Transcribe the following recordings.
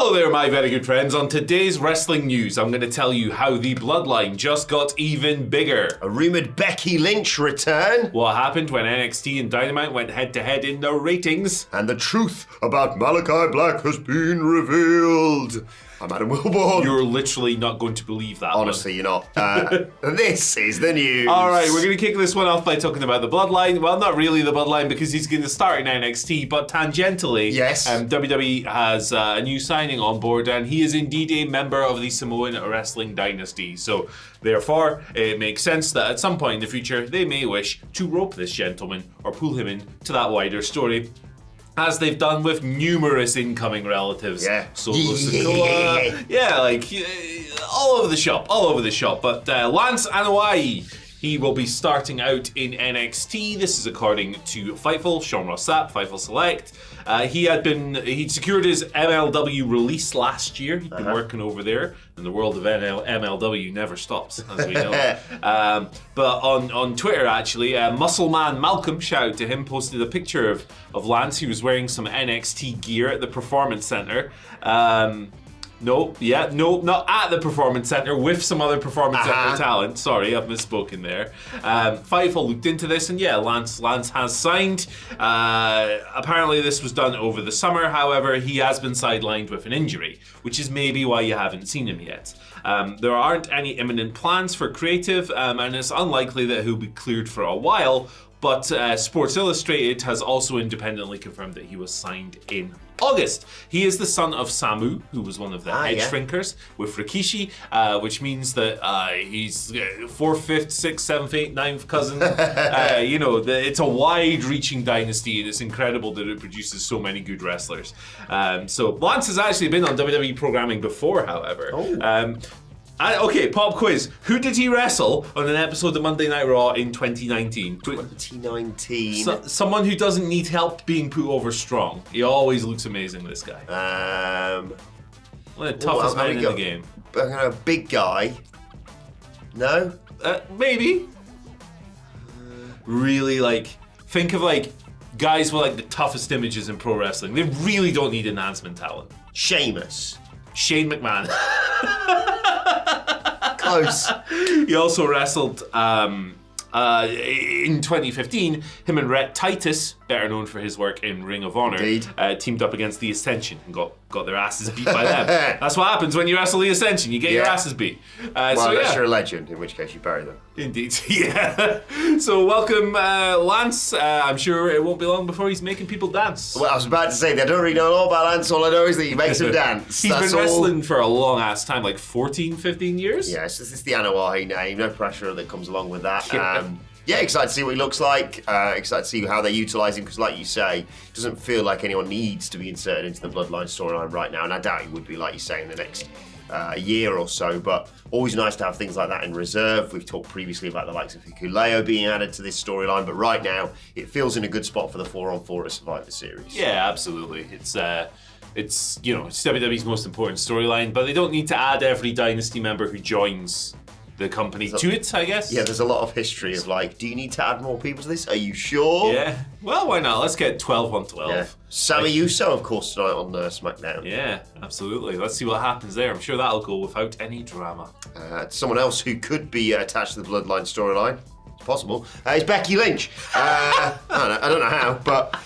Hello there, my very good friends. On today's wrestling news, I'm going to tell you how the Bloodline just got even bigger. A rumoured Becky Lynch return. What happened when NXT and Dynamite went head-to-head in the ratings. And the truth about Malakai Black has been revealed. I'm Adam Wilborn. You're literally not going to believe that. Honestly, you're not. This is the news. All right, we're going to kick this one off by talking about the Bloodline. Well, not really the Bloodline because he's going to start in NXT, but tangentially, yes. WWE has a new signing on board, and he is indeed a member of the Samoan Wrestling Dynasty. So, therefore, it makes sense that at some point in the future, they may wish to rope this gentleman or pull him into that wider story. As they've done with numerous incoming relatives. Yeah. Solo Sikoa. Yeah, like, all over the shop. But Lance Anoa'i, he will be starting out in NXT. This is according to Fightful, Sean Ross Sapp, Fightful Select. He'd secured his MLW release last year. He'd been working over there, and the world of MLW never stops, as we know. But on Twitter, actually, Muscle Man Malcolm, shout out to him, posted a picture of Lance. He was wearing some NXT gear at the Performance Center. No, not at the Performance Center, with some other Performance Center talent. Sorry, I've misspoken there. Fightful looked into this, and yeah, Lance has signed. Apparently this was done over the summer, however, he has been sidelined with an injury, which is maybe why you haven't seen him yet. There aren't any imminent plans for creative, and it's unlikely that he'll be cleared for a while, but Sports Illustrated has also independently confirmed that he was signed in August. He is the son of Samu, who was one of the hedge shrinkers with Rikishi, which means that he's 4th, 5th, 6th, 7th, 8th, 9th cousin. It's a wide-reaching dynasty, and it's incredible that it produces so many good wrestlers. So Lance has actually been on WWE programming before, however. Okay, pop quiz. Who did he wrestle on an episode of Monday Night Raw in 2019? 2019. Someone who doesn't need help being put over strong. He always looks amazing, this guy. One of the toughest men in the game. A big guy. No? Maybe. Really, think of, guys with, the toughest images in pro wrestling. They really don't need enhancement talent. Sheamus. Shane McMahon. Close. He also wrestled in 2015. Him and Rhett Titus, better known for his work in Ring of Honor, teamed up against the Ascension and got their asses beat by them. That's what happens when you wrestle the Ascension. You get your asses beat. Unless you're a legend, in which case you bury them. Indeed, yeah. So welcome, Lance. I'm sure it won't be long before he's making people dance. Well, I was about to say, I don't really know all about Lance. All I know is that he makes them dance. He's been wrestling for a long ass time, 14, 15 years? Yes, this is the Anoa'i name. No pressure that comes along with that. Yeah. Excited to see what he looks like. Excited to see how they utilise him, because like you say, it doesn't feel like anyone needs to be inserted into the Bloodline storyline right now, and I doubt he would be, like you say, in the next year or so, but always nice to have things like that in reserve. We've talked previously about the likes of Hikuleo being added to this storyline, but right now, it feels in a good spot for the 4-on-4 at Survivor Series. Yeah, absolutely. It's WWE's most important storyline, but they don't need to add every Dynasty member who joins the company to it, I guess. Yeah, there's a lot of history of do you need to add more people to this? Are you sure? Yeah. Well, why not? Let's get 12 on 12. Yeah. Sami Uso, of course, tonight on SmackDown. Yeah, absolutely. Let's see what happens there. I'm sure that'll go without any drama. Someone else who could be attached to the Bloodline storyline, it's possible, is Becky Lynch. I don't know how, but...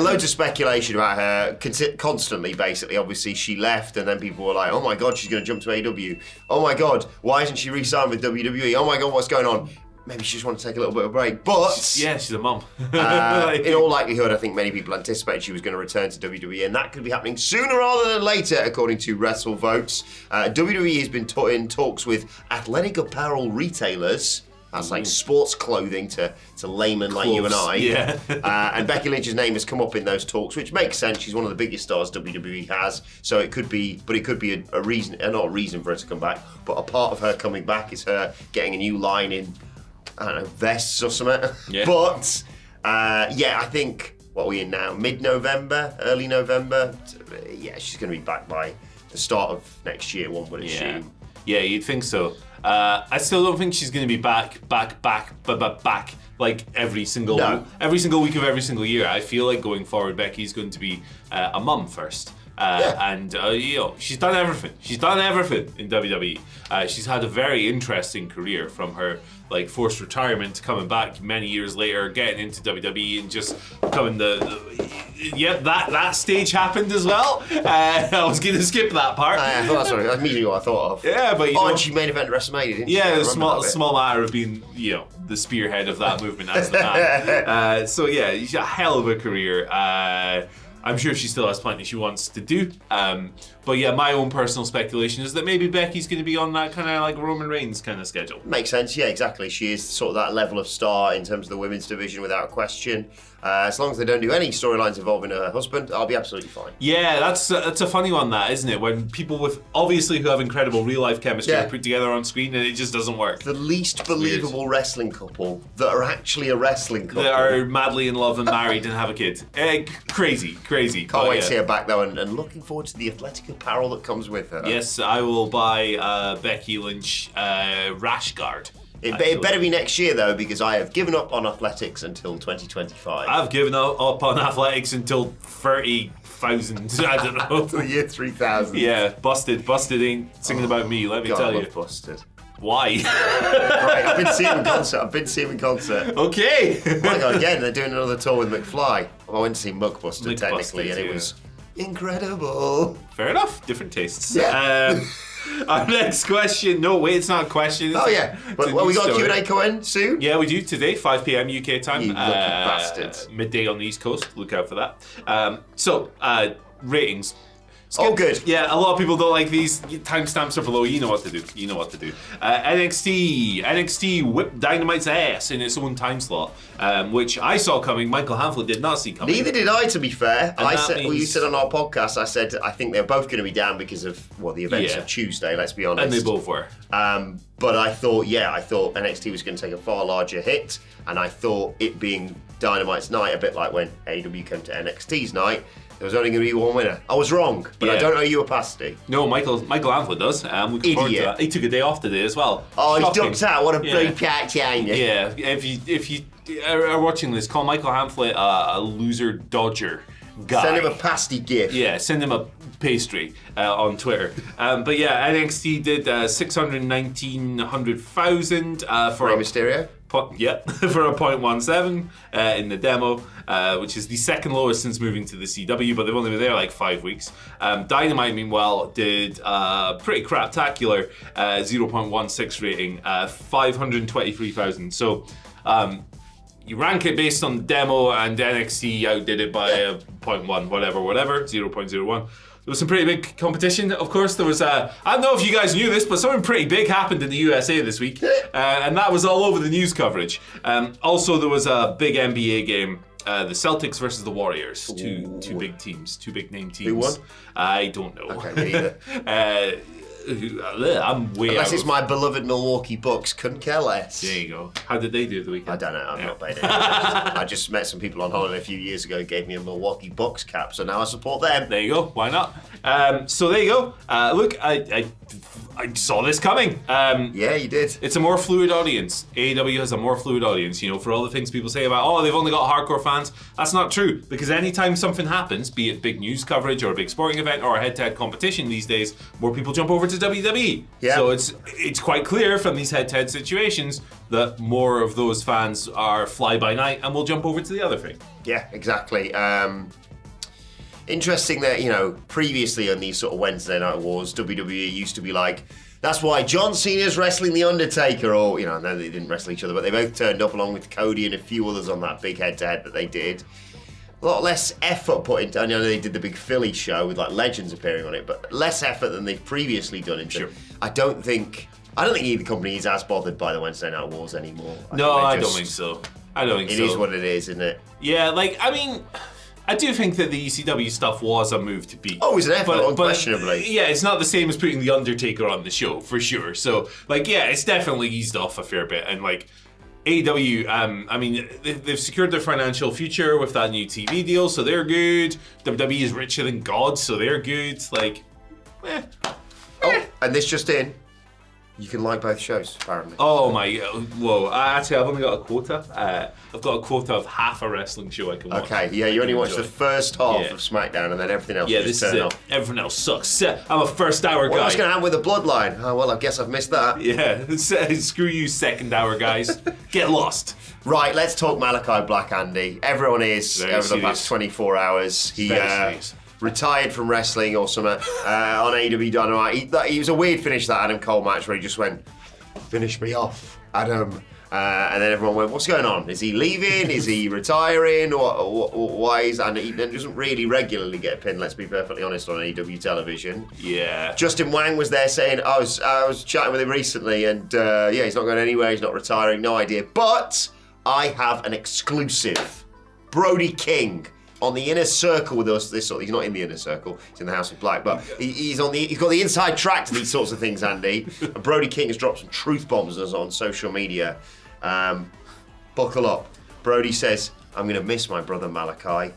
loads of speculation about her constantly, basically. Obviously, she left, and then people were like, oh my God, she's going to jump to AEW. Oh my God, why isn't she re-signed with WWE? Oh my God, what's going on? Maybe she just wants to take a little bit of a break. But she's a mum. In all likelihood, I think many people anticipated she was going to return to WWE, and that could be happening sooner rather than later, according to WrestleVotes. WWE has been in talks with athletic apparel retailers. That's like sports clothing to laymen like you and I. Yeah. And Becky Lynch's name has come up in those talks, which makes sense. She's one of the biggest stars WWE has. So it could be a reason, not a reason for her to come back, but a part of her coming back is her getting a new line in, I don't know, vests or something. Yeah. But, I think, what are we in now? Mid-November, early November? Yeah, she's going to be back by the start of next year, one would assume. Yeah, you'd think so. I still don't think she's going to be back like every single week of every single year. I feel like going forward, Becky's going to be a mum first. And she's done everything. She's done everything in WWE. She's had a very interesting career, from her forced retirement to coming back many years later, getting into WWE and just becoming that stage happened as well. I was going to skip that part. I thought that's immediately what I thought of. Yeah, but and she main event WrestleMania, didn't she? Yeah, the small matter of being the spearhead of that movement as the man. So yeah, she's a hell of a career. I'm sure she still has plenty she wants to do. But yeah, my own personal speculation is that maybe Becky's going to be on that kind of like Roman Reigns kind of schedule. Makes sense, yeah, exactly. She is sort of that level of star in terms of the women's division without question. As long as they don't do any storylines involving her husband, I'll be absolutely fine. Yeah, that's a funny one, that, isn't it? When people who have incredible real life chemistry are put together on screen and it just doesn't work. The least believable wrestling couple that are actually a wrestling couple. That are madly in love and married and have a kid. Crazy. Can't wait to see her back though, and looking forward to the athletic apparel that comes with her. Yes, I will buy Becky Lynch rash guard. It better be next year though, because I have given up on athletics until 2025. I've given up on athletics until 30,000. I don't know. Until the year 3000. Yeah, Busted ain't singing about me. Let me tell you. I love Busted. Why? Right, I've been seeing him in concert. Okay. Oh my God, again, they're doing another tour with McFly. Well, I went to see Muckbuster technically, and it was incredible. Fair enough. Different tastes. Yeah. Our next question. No, wait, it's not a question. Oh yeah. Well, we got a Q&A coming soon. Yeah, we do today, 5 p.m. UK time. You lucky bastards. Midday on the East Coast. Look out for that. Ratings. Good. Yeah, a lot of people don't like these. Timestamps are below. You know what to do. NXT whipped Dynamite's ass in its own time slot, which I saw coming. Michael Hamflett did not see coming. Neither did I, to be fair. You said on our podcast, I said I think they're both going to be down because of the events of Tuesday. Let's be honest. And they both were. But I thought NXT was going to take a far larger hit, and I thought it being Dynamite's night, a bit like when AEW came to NXT's night, there was only going to be one winner. I was wrong, but I don't owe you a pasty. No, Michael Hamflett does. Looking forward to that. He took a day off today as well. Oh, he's ducked out. What a bloody catch, ain't you? Yeah, if you are watching this, call Michael Hamflett a loser dodger guy. Send him a pasty gift. Yeah, send him a pastry on Twitter. But yeah, NXT did 619,000 for Rey Mysterio. For a 0.17 in the demo, which is the second lowest since moving to the CW, but they've only been there like 5 weeks. Dynamite, meanwhile, did pretty craptacular 0.16 rating, 523,000. So you rank it based on the demo, and NXT outdid it by a 0.1, whatever, 0.01. There was some pretty big competition, of course. There was, I don't know if you guys knew this, but something pretty big happened in the USA this week. And that was all over the news coverage. Also, there was a big NBA game. The Celtics versus the Warriors. Two big teams, two big name teams. Who won? I don't know. Okay, me either. I'm way Unless out. it's my beloved Milwaukee Bucks, couldn't care less. There you go. How did they do the weekend? I don't know. I've not paid it. I just met some people on holiday a few years ago who gave me a Milwaukee Bucks cap, so now I support them. There you go. Why not? So there you go. Look, I saw this coming. Yeah, you did. It's a more fluid audience. AEW has a more fluid audience. For all the things people say about, they've only got hardcore fans. That's not true, because anytime something happens, be it big news coverage or a big sporting event or a head-to-head competition these days, more people jump over to WWE. Yeah. So it's quite clear from these head-to-head situations that more of those fans are fly-by-night and will jump over to the other thing. Yeah, exactly. Interesting that, previously on these sort of Wednesday Night Wars, WWE used to be like, that's why John Cena's wrestling The Undertaker, or, no, they didn't wrestle each other, but they both turned up along with Cody and a few others on that big head-to-head that they did. A lot less effort put into. I know they did the big Philly show with like legends appearing on it, but less effort than they've previously done. Sure. I don't think either company is as bothered by the Wednesday Night Wars anymore. I don't think so. It is what it is, isn't it? Yeah, I do think that the ECW stuff was a move to beat. Oh, it was an effort, unquestionably. Yeah, it's not the same as putting The Undertaker on the show, for sure. So, it's definitely eased off a fair bit. And, AEW, they've secured their financial future with that new TV deal, so they're good. WWE is richer than God, so they're good. Oh, and this just in. You can like both shows, apparently. Oh my, whoa. Actually, I've only got a quota. I've got a quota of half a wrestling show I can watch. Okay, yeah, you only watch the first half of SmackDown and then everything else Yeah, you this just is turn it. off. Everything else sucks. I'm a first hour guy. What's going to happen with the Bloodline? Oh, well, I guess I've missed that. Yeah, screw you, second hour guys. Get lost. Right, let's talk Malakai Black, Andy. Everyone is Very over serious. the past 24 hours. He Very serious. retired from wrestling or something on AEW Dynamite. He was a weird finish, that Adam Cole match, where he just went, "Finish me off, Adam." And then everyone went, "What's going on? Is he leaving? Is he retiring? Why is..." And he doesn't really regularly get a pin, let's be perfectly honest, on AEW television. Yeah. Justin Wang was there saying, I was chatting with him recently, and yeah, he's not going anywhere, he's not retiring, no idea. But I have an exclusive. Brody King on the inner circle with us. He's not in the inner circle, he's in the House of Black, but he's got the inside track to these sorts of things, Andy. And Brody King has dropped some truth bombs on social media. Buckle up. Brody says, "I'm going to miss my brother Malakai.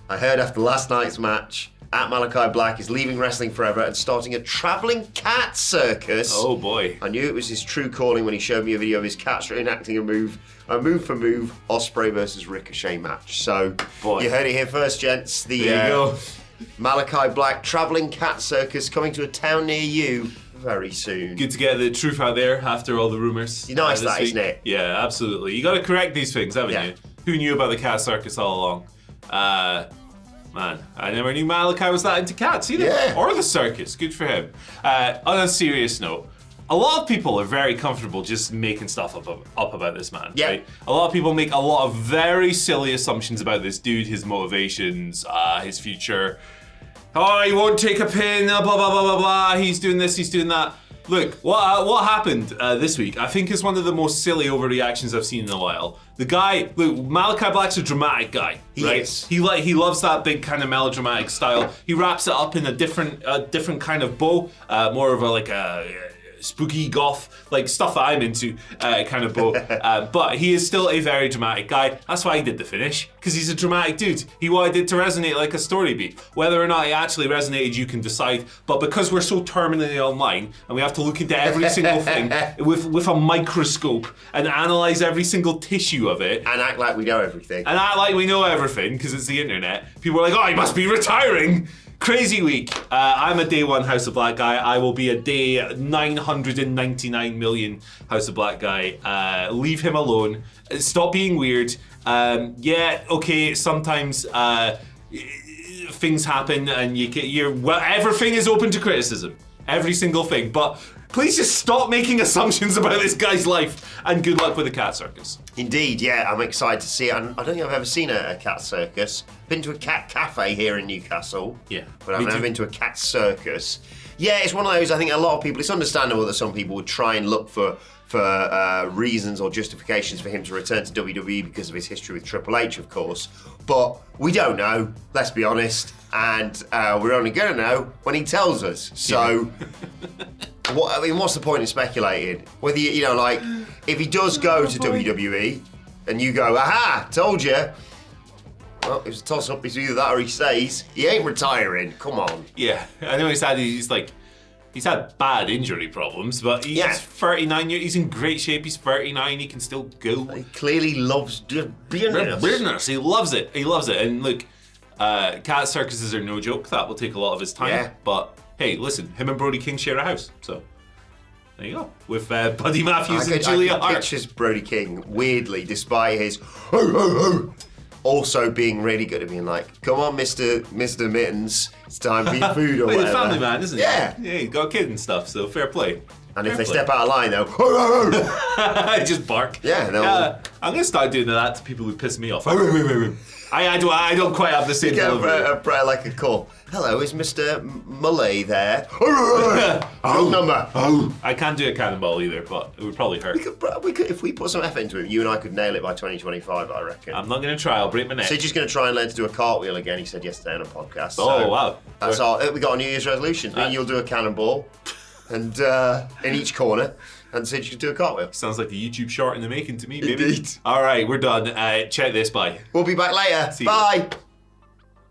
I heard after last night's match, Malakai Black is leaving wrestling forever and starting a travelling cat circus." Oh boy. I knew it was his true calling when he showed me a video of his cats reenacting a move for move, Ospreay versus Ricochet match. So, Boy. You heard it here first, gents. There you go. Malakai Black travelling cat circus coming to a town near you very soon. Good to get the truth out there after all the rumours. Nice this that, week. isn't it? Yeah, absolutely. You got to correct these things, haven't Yeah. you? Who knew about the cat circus all along? Man, I never knew Malakai was that into cats either. Yeah. Or the circus. Good for him. On a serious note, a lot of people are very comfortable just making stuff up about this man. Yeah. Right? A lot of people make a lot of very silly assumptions about this dude, his motivations, his future. Oh, he won't take a pin, blah, blah, blah, blah, blah. He's doing this, he's doing that. Look, what happened this week, I think is one of the most silly overreactions I've seen in a while. The guy, look, Malakai Black's a dramatic guy. He right? is. He loves that big kind of melodramatic style. He wraps it up in a different kind of bow, more of a spooky goth, like stuff that I'm into, kind of bow. But he is still a very dramatic guy. That's why he did the finish, because he's a dramatic dude. He wanted it to resonate like a story beat. Whether or not it actually resonated, you can decide. But because we're so terminally online, and we have to look into every single thing with a microscope and analyze every single tissue of it, And act like we know everything. and act like we know everything because it's the internet, people are like, "Oh, he must be retiring." Crazy week. I'm a day one House of Black guy. I will be a day 999 million House of Black guy. Leave him alone. Stop being weird. Yeah, okay, sometimes things happen and everything is open to criticism. Every single thing. But please just stop making assumptions about this guy's life, and good luck with the cat circus. Indeed, yeah, I'm excited to see it. I don't think I've ever seen a cat circus. Been to a cat cafe here in Newcastle. Yeah, But I've me never too. been to a cat circus. Yeah, it's one of those, I think a lot of people, it's understandable that some people would try and look for reasons or justifications for him to return to WWE because of his history with Triple H, of course. But we don't know, let's be honest. And we're only going to know when he tells us. So... what's the point in speculating? Whether if he does go to WWE and you go, "Aha, told you." Well, it was a toss-up. It's either that or he stays. He ain't retiring. Come on. Yeah, I know he's had bad injury problems, but he's 39 years. He's in great shape. He's 39. He can still go. He clearly loves business. Business. He loves it. He loves it. And look, cat circuses are no joke. That will take a lot of his time. Yeah. But hey, listen, him and Brody King share a house, so there you go. With Buddy Matthews and Julia Hart. Pictures Brody King weirdly, despite his also being really good at being like, "Come on, Mr. Mittens, it's time for your food," or Well, he's whatever. a family man, isn't he? Yeah. Yeah, he's got a kid and stuff, so fair play. And if Fair they play. step out of line, they'll Just bark. Yeah, they'll- I'm gonna start doing that to people who piss me off. I don't quite have the same get delivery. like a call. "Hello, is Mr. Mully there?" Wrong number. I can't do a cannonball either, but it would probably hurt. We could, if we put some effort into it, you and I could nail it by 2025, I reckon. I'm not gonna try. I'll break my neck. So he's just going to try and learn to do a cartwheel again, he said yesterday on a podcast. Oh, So wow. That's all. We got a New Year's resolution. Me and you'll do a cannonball and in each corner, and Sid should do a cartwheel. Sounds like a YouTube short in the making to me, baby. Indeed. All right, we're done. Check this. Bye. We'll be back later. See you. Bye.